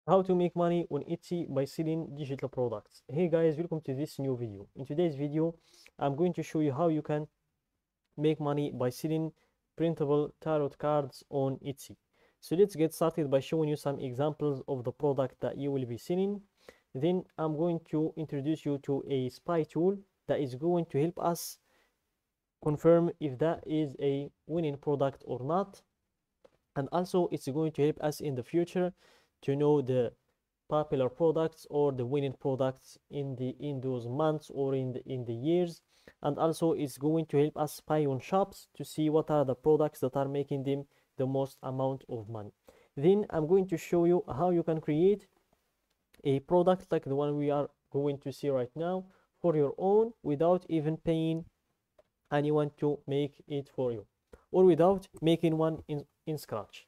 How to make money on Etsy by selling digital products. Hey guys, welcome to this new video. In today's video, I'm going to show you how you can make money by selling printable tarot cards on Etsy. So let's get started by showing you some examples of the product that you will be selling. Then I'm going to introduce you to a spy tool that is going to help us confirm if that is a winning product or not. And also it's going to help us in the future to know the popular products or the winning products in those months or in the years. And also it's going to help us spy on shops to see what are the products that are making them the most amount of money. Then I'm going to show you how you can create a product like the one we are going to see right now for your own without even paying anyone to make it for you, or without making one in scratch.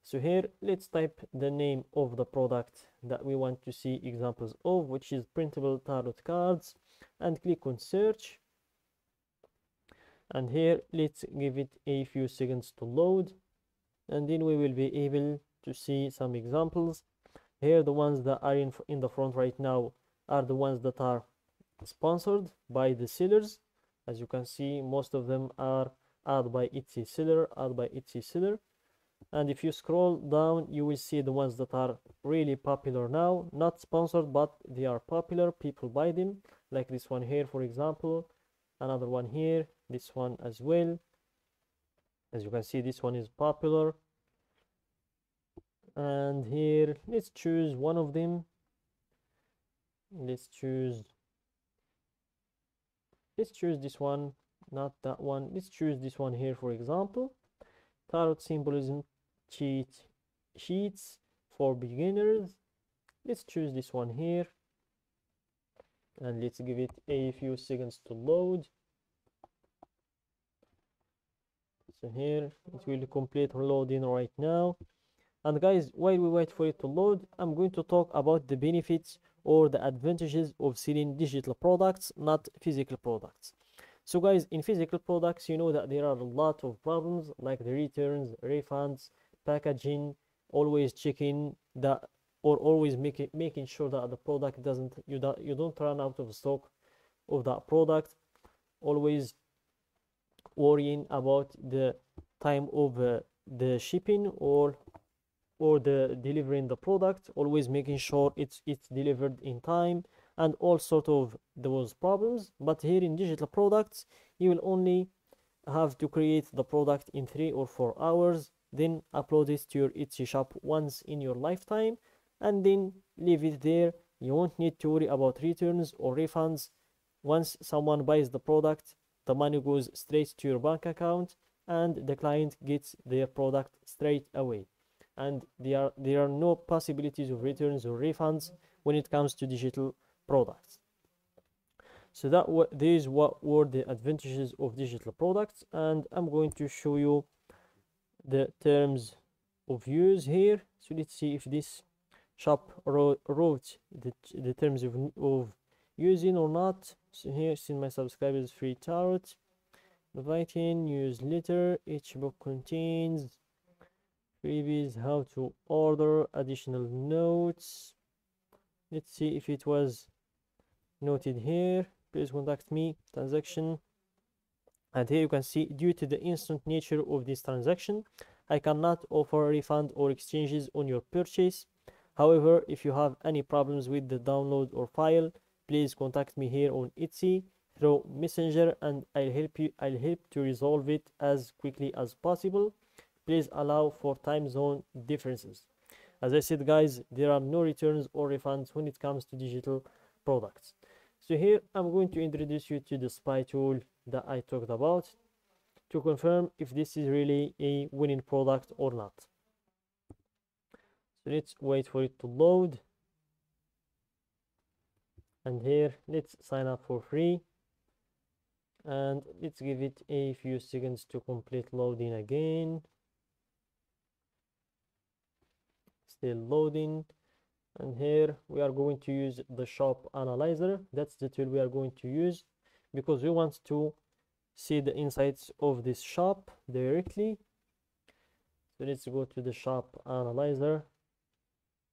So here let's type the name of the product that we want to see examples of, which is printable tarot cards, and click on search. And here let's give it a few seconds to load, and then we will be able to see some examples. Here the ones that are in the front right now are the ones that are sponsored by the sellers. As you can see, most of them are ad by Etsy seller, ad by Etsy seller. And if you scroll down, you will see the ones that are really popular now, not sponsored, but they are popular, people buy them, like this one here, for example, another one here, this one as well. As you can see, this one is popular. And here let's choose one of them. Let's choose this one, not that one. Let's choose this one here, for example, tarot symbolism cheat sheets for beginners. Let's choose this one here, and let's give it a few seconds to load. So here it will complete loading right now. And guys, while we wait for it to load, I'm going to talk about the benefits or the advantages of selling digital products, not physical products. So guys, in physical products, you know that there are a lot of problems like the returns, refunds, packaging, always checking that, or always making sure that the product you don't run out of stock of that product, always worrying about the time of the shipping or the delivering the product, always making sure it's delivered in time, and all sort of those problems. But here in digital products, you will only have to create the product in 3 or 4 hours, then upload it to your Etsy shop once in your lifetime, and then leave it there. You won't need to worry about returns or refunds. Once someone buys the product, the money goes straight to your bank account and the client gets their product straight away. And there are no possibilities of returns or refunds when it comes to digital products. So these what were the advantages of digital products, and I'm going to show you the terms of use here. So let's see if this shop wrote the terms of using or not. So here, send my subscribers free tarot, inviting newsletter, each book contains freebies, how to order, additional notes. Let's see if it was noted here. Please contact me, transaction. And here you can see, due to the instant nature of this transaction, I cannot offer a refund or exchanges on your purchase. However, if you have any problems with the download or file, please contact me here on Etsy through Messenger, and I'll help to resolve it as quickly as possible. Please allow for time zone differences. As I said, guys, there are no returns or refunds when it comes to digital products. So here I'm going to introduce you to the spy tool that I talked about to confirm if this is really a winning product or not. So let's wait for it to load. And here let's sign up for free, and let's give it a few seconds to complete loading again. Still loading. And here we are going to use the shop analyzer. That's the tool we are going to use because we want to see the insights of this shop directly. So let's go to the shop analyzer.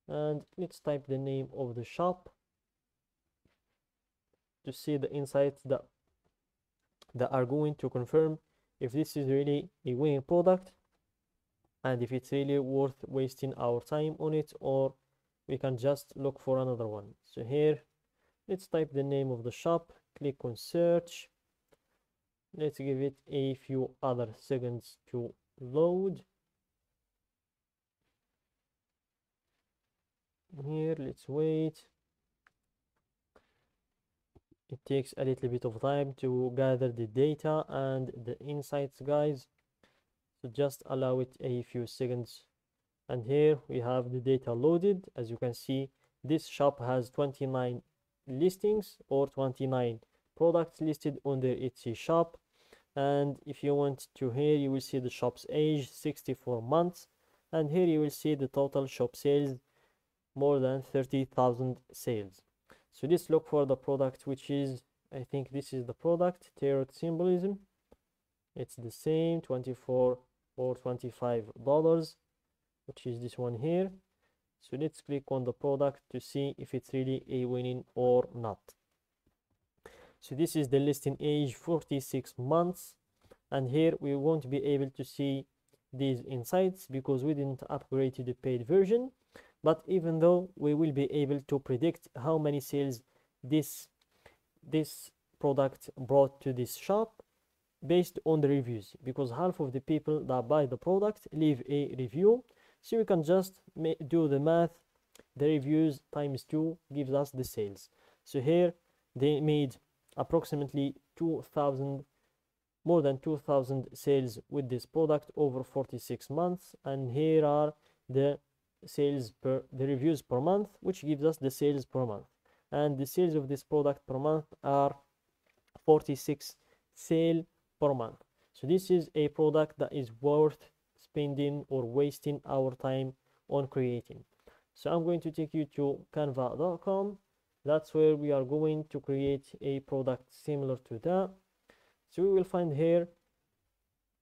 and let's type the name of the shop to see the insights that are going to confirm if this is really a winning product and if it's really worth wasting our time on it, or we can just look for another one. So here, let's type the name of the shop, click on search. Let's give it a few other seconds to load. Here, let's wait. It takes a little bit of time to gather the data and the insights, guys. So just allow it a few seconds. And here we have the data loaded. As you can see, this shop has 29 listings or 29 products listed on their Etsy shop. And if you want to, here you will see the shop's age, 64 months, and here you will see the total shop sales, more than 30,000 sales. So let's look for the product, which is, I think this is the product, tarot symbolism. It's the same, 24 or $25, which is this one here. So let's click on the product to see if it's really a winning or not. So this is the listing age, 46 months, and here we won't be able to see these insights because we didn't upgrade to the paid version. But even though we will be able to predict how many sales this product brought to this shop based on the reviews, because half of the people that buy the product leave a review. So we can just do the math. The reviews times 2 gives us the sales. So here they made approximately more than 2,000 sales with this product over 46 months. And here are the reviews per month, which gives us the sales per month. And the sales of this product per month are 46 sale per month. So this is a product that is worth spending or wasting our time on creating. So I'm going to take you to canva.com. That's where we are going to create a product similar to that. So we will find here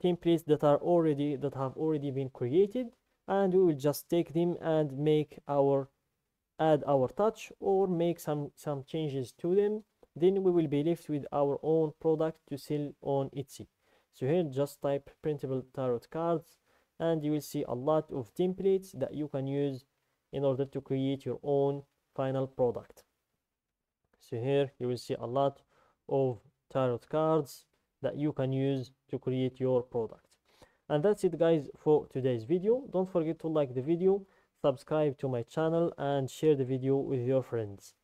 templates that have already been created, and we will just take them and add our touch or make some changes to them. Then we will be left with our own product to sell on Etsy. So here just type printable tarot cards and you will see a lot of templates that you can use in order to create your own final product. So here you will see a lot of tarot cards that you can use to create your product. And that's it, guys, for today's video. Don't forget to like the video, subscribe to my channel, and share the video with your friends.